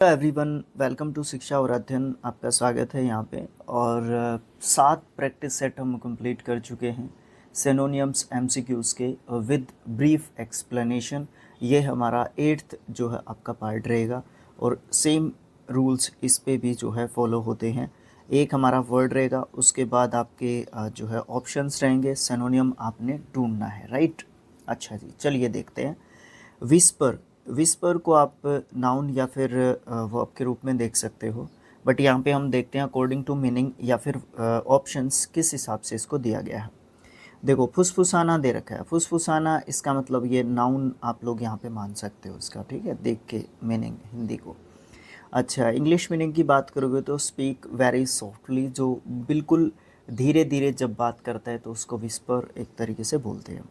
Hello everyone, welcome to शिक्षा और अध्ययन। आपका स्वागत है यहाँ पे। और 7 प्रैक्टिस सेट हम कंप्लीट कर चुके हैं सिनोनिम्स एमसीक्यूज़ के विद ब्रीफ एक्सप्लेनेशन। ये हमारा 8th जो है आपका पार्ट रहेगा और सेम रूल्स इस पे भी जो है फॉलो होते हैं। एक हमारा वर्ड रहेगा, उसके बाद आपके जो है ऑप्शंस रहेंगे, सिनोनिम आपने ढूंढना है, राइट। अच्छा जी, चलिए देखते हैं। विस्पर, विस्पर को आप नाउन या फिर वर्ब के रूप में देख सकते हो, बट यहाँ पे हम देखते हैं अकॉर्डिंग टू मीनिंग या फिर ऑप्शंस किस हिसाब से इसको दिया गया है। देखो, फुसफुसाना दे रखा है। फुसफुसाना इसका मतलब ये नाउन आप लोग यहाँ पे मान सकते हो इसका, ठीक है, देख के मीनिंग हिंदी को। अच्छा, इंग्लिश मीनिंग की बात करोगे तो स्पीक वेरी सॉफ्टली, जो बिल्कुल धीरे धीरे जब बात करता है तो उसको विस्पर एक तरीके से बोलते हैं।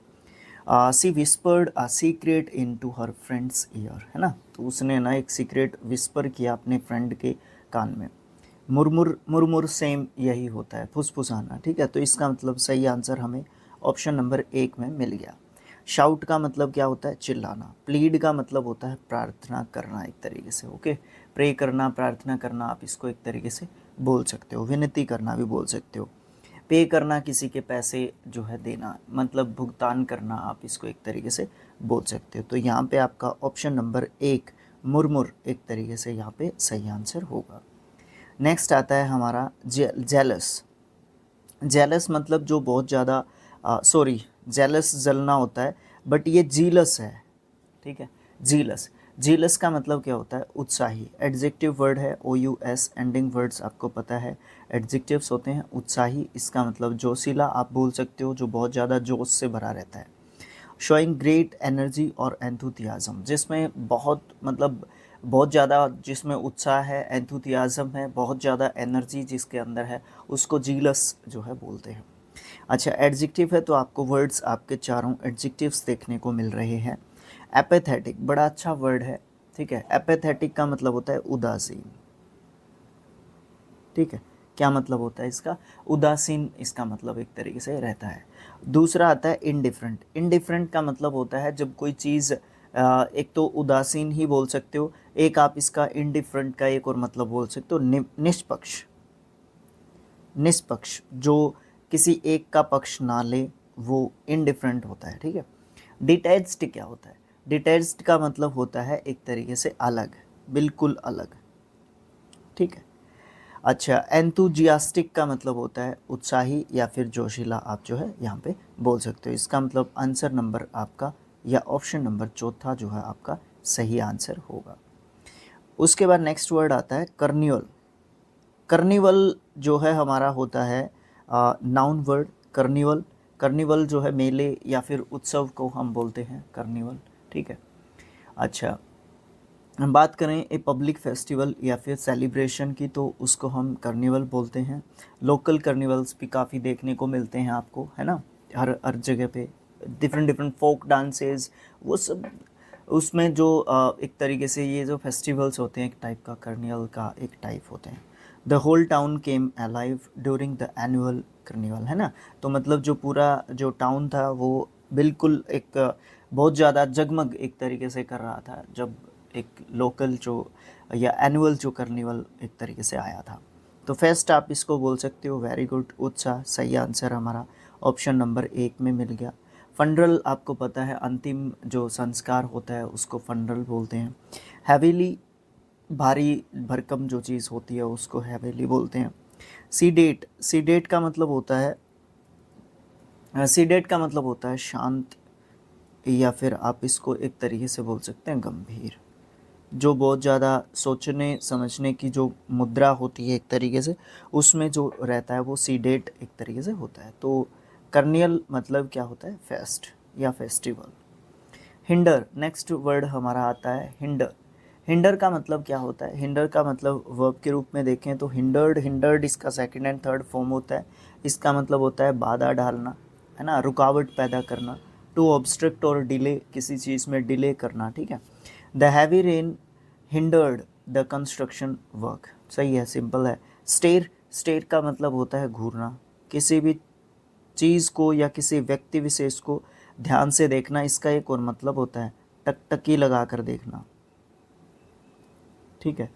She whispered a secret into her friends ear, है ना। तो उसने ना एक सीक्रेट विस्पर किया अपने फ्रेंड के कान में। मुरमुर, मुरमुर सेम यही होता है, फुसफुसाना, ठीक है। तो इसका मतलब सही आंसर हमें ऑप्शन नंबर 1 में मिल गया। शाउट का मतलब क्या होता है? चिल्लाना। प्लीड का मतलब होता है प्रार्थना करना एक तरीके से, ओके। प्रे करना, प्रार्थना करना, आप इसको एक तरीके से बोल सकते हो। विनती करना भी बोल सकते हो। पे करना, किसी के पैसे जो है देना, मतलब भुगतान करना, आप इसको एक तरीके से बोल सकते हो। तो यहाँ पे आपका ऑप्शन नंबर 1 मुरमुर एक तरीके से यहाँ पे सही आंसर होगा। नेक्स्ट आता है हमारा जेलस। जेलस मतलब जो बहुत ज़्यादा सॉरी, जेलस जलना होता है, बट ये जीलस है, ठीक है। जीलस, जीलस का मतलब क्या होता है? उत्साही। एडजेक्टिव वर्ड है, OUS एंडिंग वर्ड्स आपको पता है एडजेक्टिव्स होते हैं। उत्साही इसका मतलब जोशीला आप बोल सकते हो, जो बहुत ज़्यादा जोश से भरा रहता है। शोइंग ग्रेट एनर्जी और एंथुथियाज़म, जिसमें बहुत मतलब बहुत ज़्यादा जिसमें उत्साह है, एंथुथियाज़म है, बहुत ज़्यादा एनर्जी जिसके अंदर है, उसको जीलस जो है बोलते हैं। अच्छा, एडजेक्टिव है तो आपको वर्ड्स आपके चारों एडजेक्टिव्स देखने को मिल रहे हैं। एपेथेटिक बड़ा अच्छा वर्ड है, ठीक है। एपेथेटिक का मतलब होता है उदासीन, ठीक है। क्या मतलब होता है इसका? उदासीन इसका मतलब एक तरीके से रहता है। दूसरा आता है इनडिफरेंट। इनडिफरेंट का मतलब होता है जब कोई चीज़ एक तो उदासीन ही बोल सकते हो, एक आप इसका इनडिफरेंट का एक और मतलब बोल सकते हो निष्पक्ष। निष्पक्ष जो किसी एक का पक्ष ना ले, वो इनडिफरेंट होता है, ठीक है। डिटैच्ड क्या होता है? डिटैच्ड का मतलब होता है एक तरीके से अलग, बिल्कुल अलग, ठीक है। अच्छा, एंथुजियास्टिक का मतलब होता है उत्साही या फिर जोशीला, आप जो है यहाँ पे बोल सकते हो। इसका मतलब आंसर नंबर आपका या ऑप्शन नंबर चौथा जो है आपका सही आंसर होगा। उसके बाद नेक्स्ट वर्ड आता है कर्निवल। कर्निवल जो है हमारा होता है नाउन वर्ड। कर्निवल, कर्निवल जो है मेले या फिर उत्सव को हम बोलते हैं कर्निवल, ठीक है। अच्छा, हम बात करें ए पब्लिक फेस्टिवल या फिर सेलिब्रेशन की, तो उसको हम कार्निवल बोलते हैं। लोकल कार्निवल्स भी काफ़ी देखने को मिलते हैं आपको, है ना, हर हर जगह पे। डिफरेंट डिफरेंट फोक डांसेस, वो सब उसमें जो एक तरीके से ये जो फेस्टिवल्स होते हैं, एक टाइप का कार्निवल का एक टाइप होते हैं। The whole town came alive during the annual carnival, है ना। तो मतलब जो पूरा जो टाउन था वो बिल्कुल एक बहुत ज़्यादा जगमग एक तरीके से कर रहा था जब एक लोकल जो या एनुअल जो कार्निवल एक तरीके से आया था। तो फेस्ट आप इसको बोल सकते हो। वेरी गुड, उत्साह सही आंसर हमारा ऑप्शन नंबर 1 में मिल गया। फंड्रल आपको पता है, अंतिम जो संस्कार होता है उसको फंड्रल बोलते हैं। हैवीली, भारी भरकम जो चीज़ होती है उसको हैवीली बोलते हैं। सीडेट, सीडेट का मतलब होता है सीडेट का मतलब होता है शांत, या फिर आप इसको एक तरीके से बोल सकते हैं गंभीर। जो बहुत ज़्यादा सोचने समझने की जो मुद्रा होती है एक तरीके से, उसमें जो रहता है वो सीडेट एक तरीके से होता है। तो कर्नियल मतलब क्या होता है? फेस्ट या फेस्टिवल। हिंडर, नेक्स्ट वर्ड हमारा आता है हिंडर। हिंडर का मतलब क्या होता है? हिंडर का मतलब वर्ब के रूप में देखें तो हिंडर्ड, हिंडर्ड इसका सेकंड एंड थर्ड फॉर्म होता है। इसका मतलब होता है बाधा डालना, है ना, रुकावट पैदा करना। टू ऑब्स्ट्रक्ट और डिले, किसी चीज़ में डिले करना, ठीक है। The heavy rain hindered the construction work, सही है, सिंपल है। स्टेर, स्टेर का मतलब होता है घूरना, किसी भी चीज़ को या किसी व्यक्ति विशेष को ध्यान से देखना। इसका एक और मतलब होता है टकटकी लगा कर देखना, ठीक है।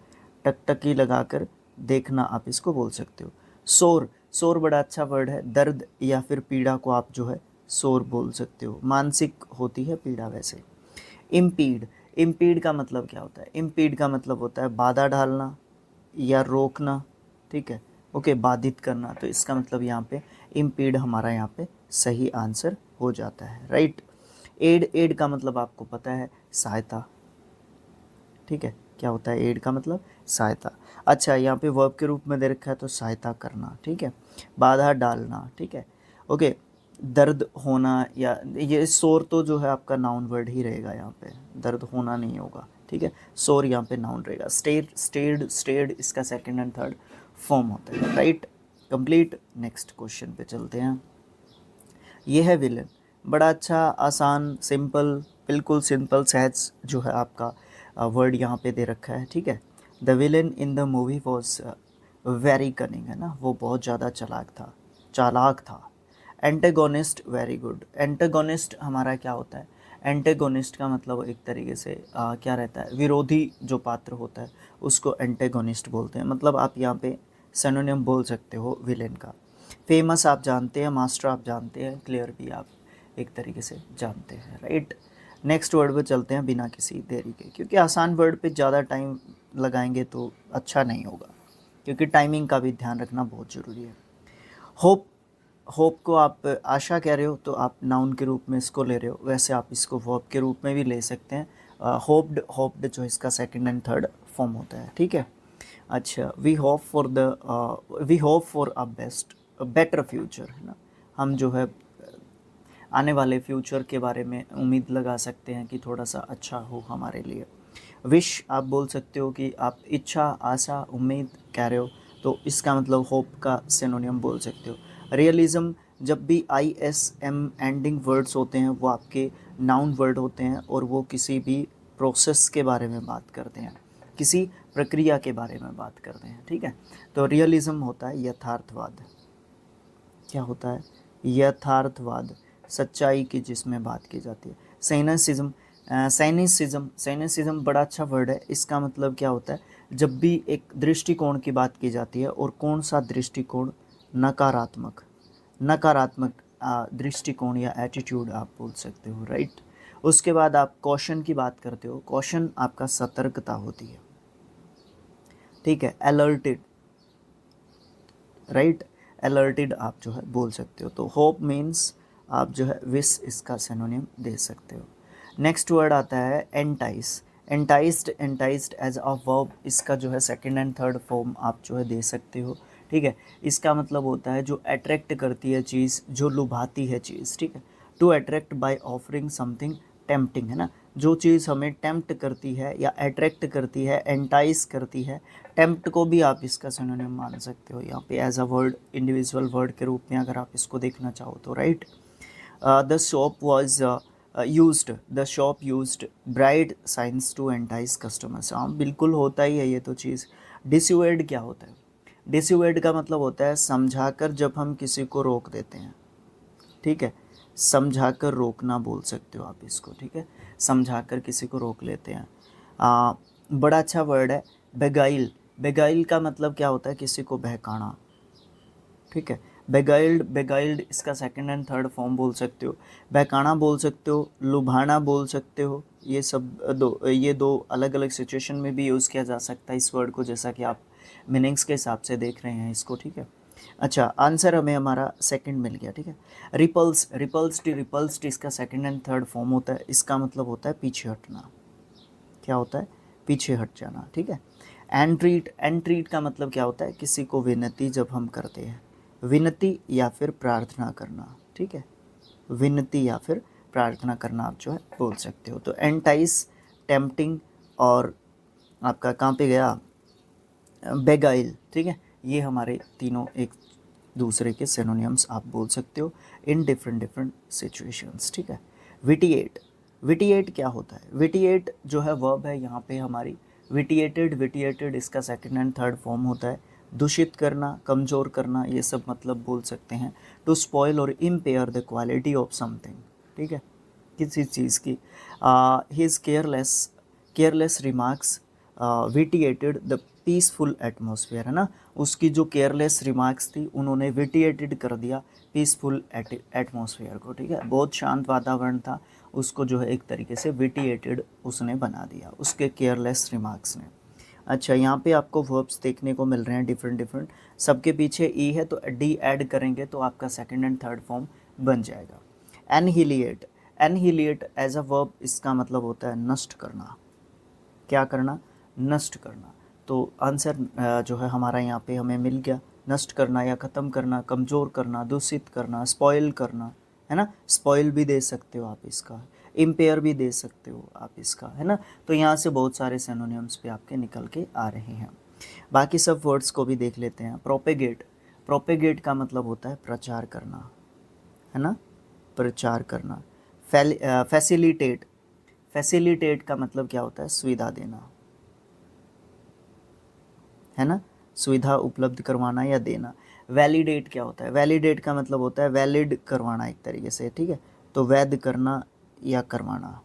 टकटकी लगाकर देखना आप इसको बोल सकते हो। सोर, सोर बड़ा अच्छा वर्ड है, दर्द या फिर पीड़ा को आप जो है सोर बोल सकते हो, मानसिक होती है पीड़ा वैसे। इम्पीड, इम्पीड का मतलब क्या होता है? इम्पीड का मतलब होता है बाधा डालना या रोकना, ठीक है, ओके, बाधित करना। तो इसका मतलब यहाँ पे इम्पीड हमारा यहाँ पे सही आंसर हो जाता है, राइट। एड, एड का मतलब आपको पता है सहायता, ठीक है, क्या होता है एड का मतलब? सहायता। अच्छा, यहाँ पे वर्ब के रूप में दे रखा है तो सहायता करना, ठीक है, बाधा डालना, ठीक है, ओके। दर्द होना, या ये सोर तो जो है आपका नाउन वर्ड ही रहेगा, यहाँ पे दर्द होना नहीं होगा, ठीक है, सोर यहाँ पे नाउन रहेगा। स्टेड, स्टेड, स्टेड इसका सेकंड एंड थर्ड फॉर्म होता है, राइट, कंप्लीट। नेक्स्ट क्वेश्चन पे चलते हैं। ये है विलन, बड़ा अच्छा, आसान, सिंपल, बिल्कुल सिंपल सहज जो है आपका वर्ड यहाँ पे दे रखा है, ठीक है। The villain in the movie was very cunning, है ना, वो बहुत ज़्यादा चालाक था। Antagonist, very good. एंटेगोनिस्ट हमारा क्या होता है? एंटेगोनिस्ट का मतलब एक तरीके से क्या रहता है, विरोधी जो पात्र होता है उसको एंटेगोनिस्ट बोलते हैं। मतलब आप यहाँ पे सिनोनिम बोल सकते हो विलेन का। फेमस आप जानते हैं, मास्टर आप जानते हैं, क्लियर भी आप एक तरीके से जानते हैं, राइट। नेक्स्ट वर्ड पे चलते हैं बिना किसी देरी के, क्योंकि आसान वर्ड पे ज़्यादा टाइम लगाएंगे तो अच्छा नहीं होगा, क्योंकि टाइमिंग का भी ध्यान रखना बहुत ज़रूरी है। होप, होप को आप आशा कह रहे हो तो आप नाउन के रूप में इसको ले रहे हो, वैसे आप इसको वर्ब के रूप में भी ले सकते हैं। होप्ड, होप्ड जो इसका सेकंड एंड थर्ड फॉर्म होता है, ठीक है। अच्छा, we hope for a better future, है ना, हम जो है आने वाले फ्यूचर के बारे में उम्मीद लगा सकते हैं कि थोड़ा सा अच्छा हो हमारे लिए। विश आप बोल सकते हो कि आप इच्छा, आशा, उम्मीद कह रहे हो तो इसका मतलब होप का सिनोनियम बोल सकते हो। रियलिज्म, जब भी I S am ending words होते हैं वो आपके नाउन वर्ड होते हैं और वो किसी भी प्रोसेस के बारे में बात करते हैं, किसी प्रक्रिया के बारे में बात करते हैं, ठीक है। तो रियलिज्म होता है यथार्थवाद, क्या होता है? यथार्थवाद, सच्चाई की जिसमें बात की जाती है। साइनिसिज्म, साइनिसिज्म बड़ा अच्छा वर्ड है, इसका मतलब क्या होता है? जब भी एक दृष्टिकोण की बात की जाती है, और कौन सा दृष्टिकोण? नकारात्मक, नकारात्मक दृष्टिकोण या एटीट्यूड आप बोल सकते हो, राइट। उसके बाद आप कॉशन की बात करते हो, कॉशन आपका सतर्कता होती है, ठीक है। अलर्टेड, राइट, अलर्टेड आप जो है बोल सकते हो। तो होप मीन्स आप जो है विश इसका सिनोनिम दे सकते हो। नेक्स्ट वर्ड आता है एंटाइस, एंटाइस्ड, एंटाइस्ड एज अ वर्ब, इसका जो है सेकंड एंड थर्ड फॉर्म आप जो है दे सकते हो, ठीक है। इसका मतलब होता है जो अट्रैक्ट करती है चीज़, जो लुभाती है चीज़, ठीक है। To attract by offering something tempting, है ना, जो चीज़ हमें टेम्प्ट करती है या अट्रैक्ट करती है, एंटाइस करती है। टेम्प्ट को भी आप इसका सिनोनिम मान सकते हो यहाँ पे as a word, individual word के रूप में अगर आप इसको देखना चाहो तो, right. The shop was the shop used bright signs to entice customers, हाँ बिल्कुल होता ही है ये तो चीज़। डिसुएड क्या होता है? डिसुएड का मतलब होता है समझाकर, जब हम किसी को रोक देते हैं, ठीक है, समझाकर रोकना बोल सकते हो आप इसको, ठीक है, समझाकर किसी को रोक लेते हैं। बड़ा अच्छा वर्ड है बेगाइल, बेगाइल का मतलब क्या होता है? किसी को बहकाना, ठीक है। बेगाइल्ड, बेगाइल्ड इसका सेकंड एंड थर्ड फॉर्म बोल सकते हो, बहकाना बोल सकते हो, लुभाना बोल सकते हो। ये दो अलग अलग सिचुएशन में भी यूज़ किया जा सकता है इस वर्ड को, जैसा कि आप मीनिंग्स के हिसाब से देख रहे हैं इसको, ठीक है। अच्छा, आंसर हमें हमारा सेकंड मिल गया, ठीक है। रिपल्स, रिपल्स्ड, रिपल्स्ड इसका सेकंड एंड थर्ड फॉर्म होता है, इसका मतलब होता है पीछे हटना, क्या होता है? पीछे हट जाना, ठीक है। एंट्रीट, एंट्रीट का मतलब क्या होता है? किसी को विनती जब हम करते हैं, विनती या फिर प्रार्थना करना, ठीक है, विनती या फिर प्रार्थना करना आप जो है बोल सकते हो। तो एंटाइस, टेम्पटिंग और आपका कहाँ पे गया? बेगाइल, ठीक है। ये हमारे तीनों एक दूसरे के सिनोनिम्स आप बोल सकते हो इन डिफरेंट डिफरेंट सिचुएशंस, ठीक है। विटिएट, विटिएट क्या होता है? विटिएट जो है वर्ब है यहाँ पे हमारी, विटिएटेड, विटिएटेड इसका सेकंड एंड थर्ड फॉर्म होता है दूषित करना, कमज़ोर करना, ये सब मतलब बोल सकते हैं। टू स्पॉइल और impair the quality of something, ठीक है, किसी चीज़ की। His careless, careless remarks vitiated the peaceful atmosphere, है ना। उसकी जो केयरलेस रिमार्क्स थी उन्होंने विटिएटेड कर दिया पीसफुल एटमॉस्फेयर को, ठीक है। बहुत शांत वातावरण था, उसको जो है एक तरीके से विटिएटेड उसने बना दिया उसके केयरलेस रिमार्क्स ने। अच्छा, यहाँ पे आपको वर्ब्स देखने को मिल रहे हैं डिफरेंट, सबके पीछे ई है तो डी ऐड करेंगे तो आपका सेकंड एंड थर्ड फॉर्म बन जाएगा। एनहिलिएट, एनहिलिएट एज अ वर्ब इसका मतलब होता है नष्ट करना। क्या करना? नष्ट करना। तो आंसर जो है हमारा यहाँ पे हमें मिल गया, नष्ट करना या ख़त्म करना, कमज़ोर करना, दूषित करना, स्पॉइल करना, है ना। स्पॉइल भी दे सकते हो आप इसका, इम्पेयर भी दे सकते हो आप इसका, है ना। तो यहाँ से बहुत सारे सिनोनिम्स भी आपके निकल के आ रहे हैं। बाकी सब वर्ड्स को भी देख लेते हैं। प्रोपेगेट, प्रोपेगेट का मतलब होता है प्रचार करना, है ना, प्रचार करना। फैसिलिटेट, फैसिलिटेट का मतलब क्या होता है? सुविधा देना, है ना, सुविधा उपलब्ध करवाना या देना। वैलिडेट क्या होता है? वैलिडेट का मतलब होता है वैलिड करवाना एक तरीके से, ठीक है। तो वैध करना या करवाना,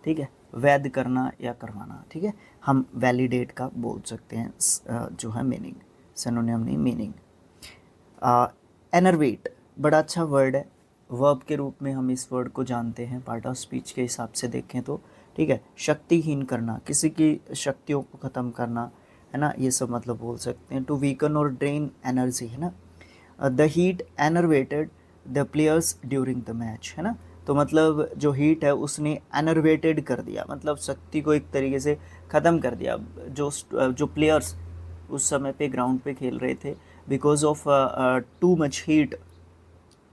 ठीक है, वैध करना या करवाना, ठीक है। हम वैलिडेट का बोल सकते हैं जो है मीनिंग, सिनोनिम नहीं मीनिंग। एनर्वेट बड़ा अच्छा वर्ड है, वर्ब के रूप में हम इस वर्ड को जानते हैं पार्ट ऑफ स्पीच के हिसाब से देखें तो, ठीक है। शक्तिहीन करना, किसी की शक्तियों को ख़त्म करना, है ना, ये सब मतलब बोल सकते हैं। टू वीकन और ड्रेन एनर्जी, है ना। The heat enervated the players during the match, है ना। तो मतलब जो हीट है उसने एनर्वेटेड कर दिया, मतलब शक्ति को एक तरीके से ख़त्म कर दिया। जो प्लेयर्स उस समय पे ग्राउंड पे खेल रहे थे, because of too much heat,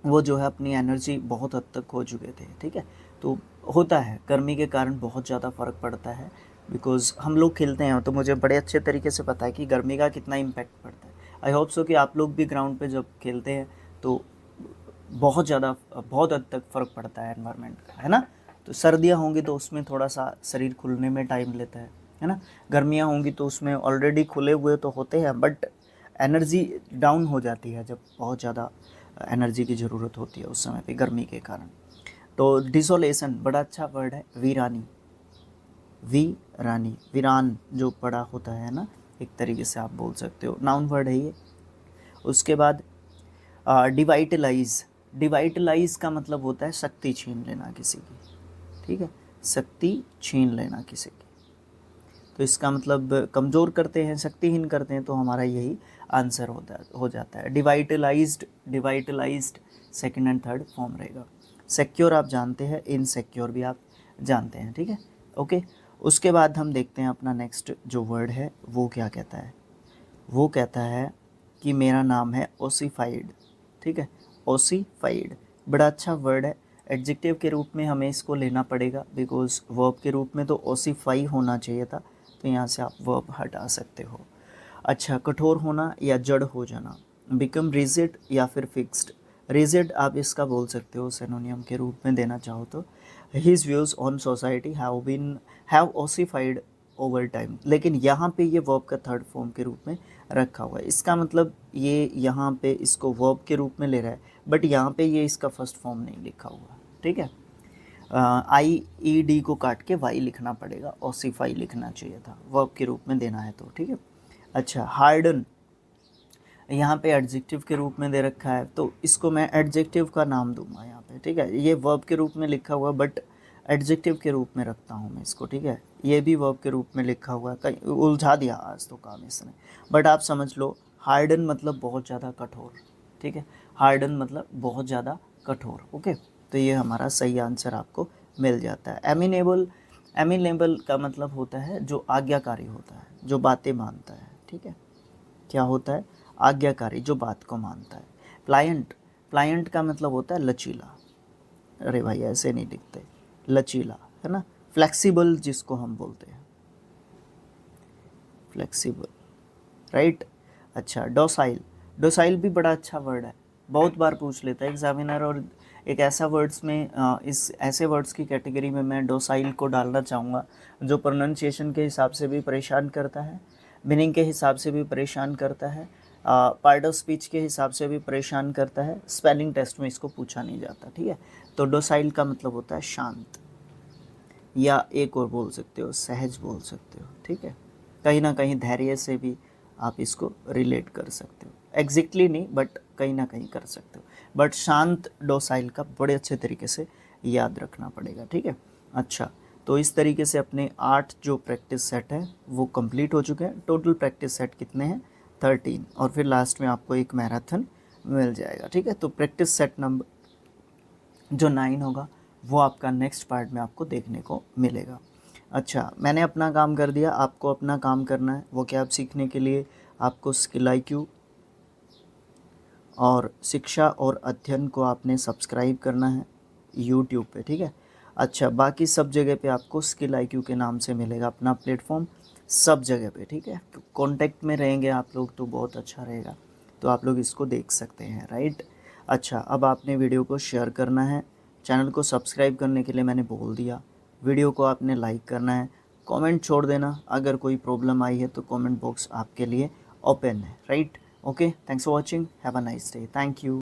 वो जो है अपनी एनर्जी बहुत हद तक खो चुके थे, ठीक है। तो होता है, गर्मी के कारण बहुत ज़्यादा फ़र्क पड़ता है, बिकॉज़ हम लोग खेलते हैं तो मुझे बड़े अच्छे तरीके से पता है कि गर्मी का कितना इम्पैक्ट पड़ता है। आई होप सो कि आप लोग भी ग्राउंड पे जब खेलते हैं तो बहुत ज़्यादा, बहुत हद तक फ़र्क पड़ता है एनवायरनमेंट का, है ना। तो सर्दियाँ होंगी तो उसमें थोड़ा सा शरीर खुलने में टाइम लेता है ना। गर्मियाँ होंगी तो उसमें ऑलरेडी खुले हुए तो होते हैं, बट एनर्जी डाउन हो जाती है जब बहुत ज़्यादा एनर्जी की ज़रूरत होती है उस समय पे गर्मी के कारण। तो डिसोलेशन बड़ा अच्छा वर्ड है। वीरानी, वीरानी, वीरान जो पड़ा होता है ना, एक तरीके से आप बोल सकते हो, नाउन वर्ड है ये। उसके बाद डिवाइटलाइज, डिवाइटलाइज का मतलब होता है शक्ति छीन लेना किसी की, ठीक है, शक्ति छीन लेना किसी की। तो इसका मतलब कमज़ोर करते हैं, शक्तिहीन करते हैं, तो हमारा यही आंसर हो जाता है। डिवाइटलाइज्ड, डिवाइटलाइज्ड सेकंड एंड थर्ड फॉर्म रहेगा। सिक्योर आप जानते हैं, इनसिक्योर भी आप जानते हैं, ठीक है, ओके। उसके बाद हम देखते हैं अपना नेक्स्ट जो वर्ड है वो क्या कहता है। वो कहता है कि मेरा नाम है ओसीफाइड, ठीक है, ओसीफाइड बड़ा अच्छा वर्ड है। एडजेक्टिव के रूप में हमें इसको लेना पड़ेगा, बिकॉज वर्ब के रूप में तो ओसीफाई होना चाहिए था, तो यहाँ से आप वर्ब हटा सकते हो। अच्छा, कठोर होना या जड़ हो जाना, बिकम रिजिड या फिर फिक्स्ड। रिजिड आप इसका बोल सकते हो सिनोनियम के रूप में देना चाहो तो। His views on society have ossified over time, लेकिन यहाँ पे ये वर्ब का थर्ड फॉर्म के रूप में रखा हुआ है। इसका मतलब ये यहाँ पे इसको वर्ब के रूप में ले रहा है, बट यहाँ पे ये इसका फर्स्ट फॉर्म नहीं लिखा हुआ, ठीक है। IED को काट के वाई लिखना पड़ेगा, ओसिफाई लिखना चाहिए था, वर्ब के रूप में देना है तो, ठीक है। अच्छा, हार्डन यहाँ पे एडजेक्टिव के रूप में दे रखा है, तो इसको मैं एडजेक्टिव का नाम दूंगा यहाँ पे, ठीक है। ये वर्ब के रूप में लिखा हुआ, बट एडजेक्टिव के रूप में रखता हूँ मैं इसको, ठीक है। ये भी वर्ब के रूप में लिखा हुआ है, कहीं उलझा दिया आज तो काम इसने, बट आप समझ लो हार्डन मतलब बहुत ज़्यादा कठोर, ठीक है। हार्डन मतलब बहुत ज़्यादा कठोर, ओके। तो ये हमारा सही आंसर आपको मिल जाता है। एमिनेबल, एमिनेबल का मतलब होता है जो आज्ञाकारी होता है, जो बातें मानता है, ठीक है। क्या होता है? आज्ञाकारी, जो बात को मानता है। प्लायंट, प्लायंट का मतलब होता है लचीला। अरे भाई ऐसे नहीं लिखते, लचीला, है ना। फ्लेक्सिबल जिसको हम बोलते हैं, फ्लेक्सिबल, राइट। अच्छा, डोसाइल, डोसाइल भी बड़ा अच्छा वर्ड है, बहुत बार पूछ लेता है एग्जामिनर। और एक ऐसा वर्ड्स में इस ऐसे वर्ड्स की कैटेगरी में मैं डोसाइल को डालना चाहूँगा जो प्रोनाउंसिएशन के हिसाब से भी परेशान करता है, मीनिंग के हिसाब से भी परेशान करता है, पार्ट ऑफ स्पीच के हिसाब से भी परेशान करता है, स्पेलिंग टेस्ट में इसको पूछा नहीं जाता, ठीक है। तो डोसाइल का मतलब होता है शांत, या एक और बोल सकते हो सहज बोल सकते हो, ठीक है। कहीं ना कहीं धैर्य से भी आप इसको रिलेट कर सकते हो, एग्जैक्टली नहीं बट कहीं ना कहीं कर सकते हो। बट शांत डोसाइल का बड़े अच्छे तरीके से याद रखना पड़ेगा, ठीक है। अच्छा, तो इस तरीके से अपने 8 जो प्रैक्टिस सेट है वो कंप्लीट हो चुके हैं। टोटल प्रैक्टिस सेट कितने हैं? 13, और फिर लास्ट में आपको एक मैराथन मिल जाएगा, ठीक है। तो प्रैक्टिस सेट नंबर जो 9 होगा वो आपका नेक्स्ट पार्ट में आपको देखने को मिलेगा। अच्छा, मैंने अपना काम कर दिया, आपको अपना काम करना है। वो क्या? आप सीखने के लिए आपको स्किल IQ और शिक्षा और अध्ययन को आपने सब्सक्राइब करना है यूट्यूब पे, ठीक है। अच्छा, बाकी सब जगह पे आपको स्किल IQ के नाम से मिलेगा अपना प्लेटफॉर्म, सब जगह पे, ठीक है। तो कॉन्टेक्ट में रहेंगे आप लोग तो बहुत अच्छा रहेगा, तो आप लोग इसको देख सकते हैं, राइट। अच्छा, अब आपने वीडियो को शेयर करना है, चैनल को सब्सक्राइब करने के लिए मैंने बोल दिया, वीडियो को आपने लाइक करना है, कमेंट छोड़ देना, अगर कोई प्रॉब्लम आई है तो कमेंट बॉक्स आपके लिए ओपन है, right. Okay, thanks for watching. Have a nice day. Thank you.